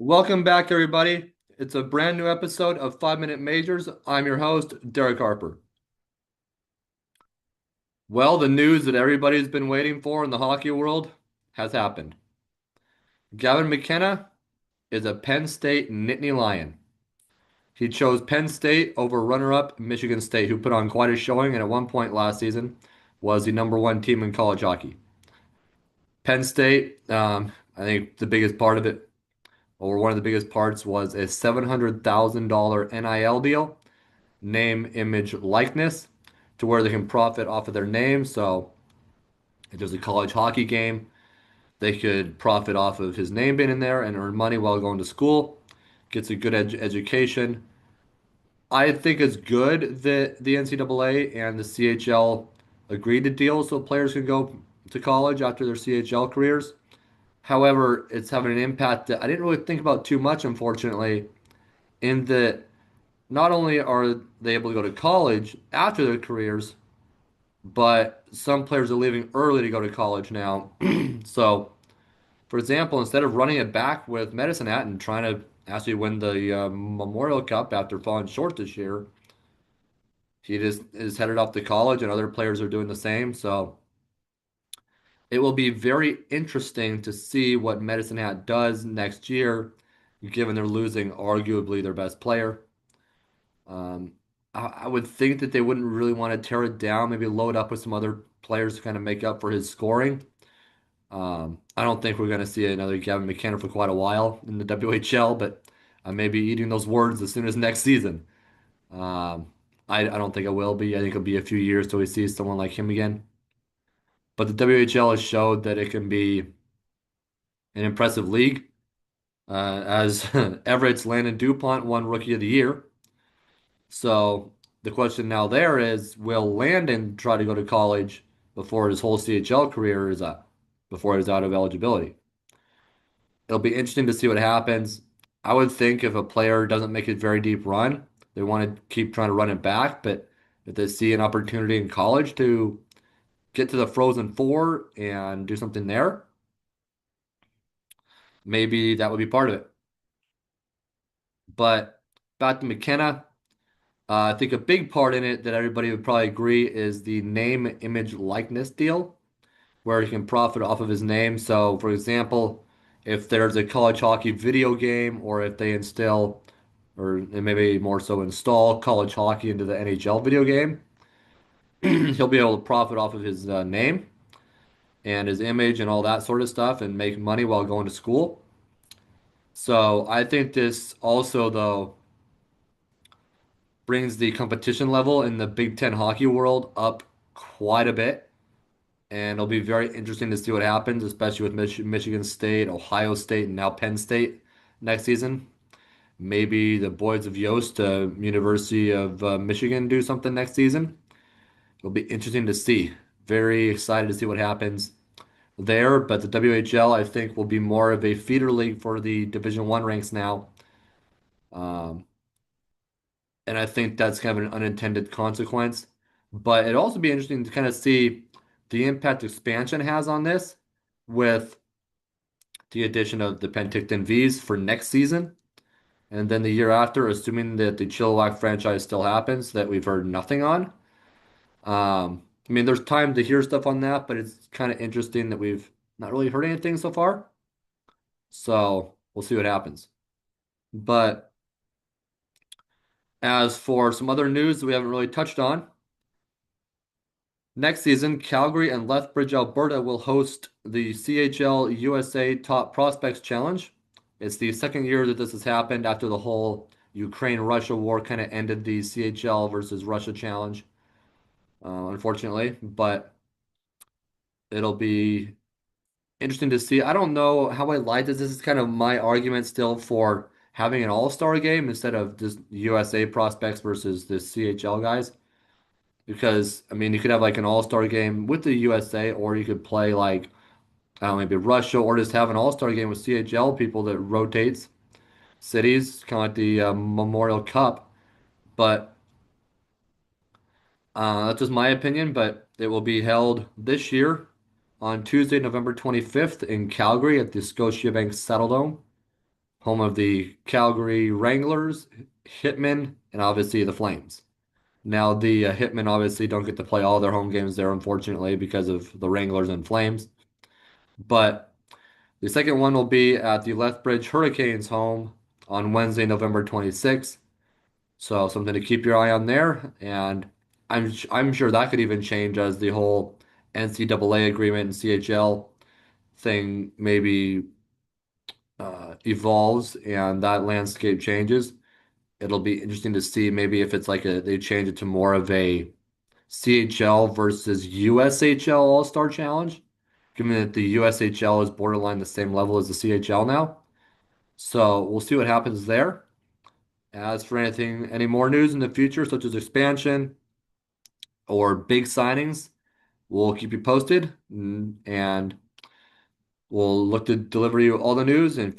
Welcome back, everybody. It's a brand new episode of 5 Minute Majors. I'm your host, Derek Harper. Well, the news that everybody's been waiting for in the hockey world has happened. Gavin McKenna is a Penn State Nittany Lion. He chose Penn State over runner-up Michigan State, who put on quite a showing and at one point last season was the number one team in college hockey. Penn State, I think the biggest part of it, or one of the biggest parts, was a $700,000 NIL deal, name, image, likeness, to where they can profit off of their name. So if there's a college hockey game, they could profit off of his name being in there and earn money while going to school. Gets a good education. I think it's good that the NCAA and the CHL agreed to deal so players can go to college after their CHL careers. However, it's having an impact that I didn't really think about too much, unfortunately, in that not only are they able to go to college after their careers, but some players are leaving early to go to college now. So, for example, instead of running it back with Medicine Hat and trying to actually win the Memorial Cup after falling short this year, he just is headed off to college, and other players are doing the same. So, it will be very interesting to see what Medicine Hat does next year, given they're losing arguably their best player. Um, I would think that they wouldn't really want to tear it down, maybe load up with some other players to kind of make up for his scoring. I don't think we're going to see another Gavin McKenna for quite a while in the WHL, but I may be eating those words as soon as next season. Um, I don't think it will be. I think it'll be a few years till we see someone like him again. But the WHL has showed that it can be an impressive league. As Everett's Landon Dupont won Rookie of the Year. So the question now there is, will Landon try to go to college before his whole CHL career is up, before he's out of eligibility? It'll be interesting to see what happens. I would think if a player doesn't make a very deep run, they want to keep trying to run it back. But if they see an opportunity in college to get to the Frozen Four and do something there, maybe that would be part of it. But back to McKenna, I think a big part in it that everybody would probably agree is the name, image, likeness deal, where he can profit off of his name. So, for example, if there's a college hockey video game, or if they instill, or maybe more so install college hockey into the NHL video game, he'll be able to profit off of his name and his image and all that sort of stuff and make money while going to school. So, I think this also, though, brings the competition level in the Big Ten hockey world up quite a bit. And it'll be very interesting to see what happens, especially with Michigan State, Ohio State, and now Penn State next season. Maybe the boys of Yost, University of Michigan, do something next season. It'll be interesting to see. Very excited to see what happens there. But the WHL, I think, will be more of a feeder league for the Division One ranks now. Um, and I think that's kind of an unintended consequence. But it'd also be interesting to kind of see the impact expansion has on this with the addition of the Penticton Vs for next season. And then the year after, assuming that the Chilliwack franchise still happens, that we've heard nothing on. I mean, there's time to hear stuff on that, but it's kind of interesting that we've not really heard anything so far. So we'll see what happens. But as for some other news that we haven't really touched on, next season, Calgary and Lethbridge, Alberta will host the CHL USA Top Prospects Challenge. It's the second year that this has happened after the whole Ukraine-Russia war kind of ended the CHL versus Russia challenge, unfortunately. But it'll be interesting to see. I don't know how I like this. This is kind of my argument still for having an all-star game instead of just USA prospects versus the CHL guys. Because I mean, you could have like an all-star game with the USA, or you could play like I don't know, maybe Russia, or just have an all-star game with CHL people that rotates cities, kind of like the Memorial Cup. But that's just my opinion. But it will be held this year on Tuesday, November 25th in Calgary at the Scotiabank Saddledome. home of the Calgary Wranglers, Hitmen, and obviously the Flames. Now, the Hitmen obviously don't get to play all their home games there, unfortunately, because of the Wranglers and Flames. But the second one will be at the Lethbridge Hurricanes home on Wednesday, November 26th. So something to keep your eye on there. And I'm sure that could even change as the whole NCAA agreement and CHL thing maybe evolves and that landscape changes. It'll be interesting to see maybe if it's like they change it to more of a CHL versus USHL All-Star Challenge, given that the USHL is borderline the same level as the CHL now. So we'll see what happens there. As for any more news in the future, such as expansion or big signings, we'll keep you posted and we'll look to deliver you all the news and future.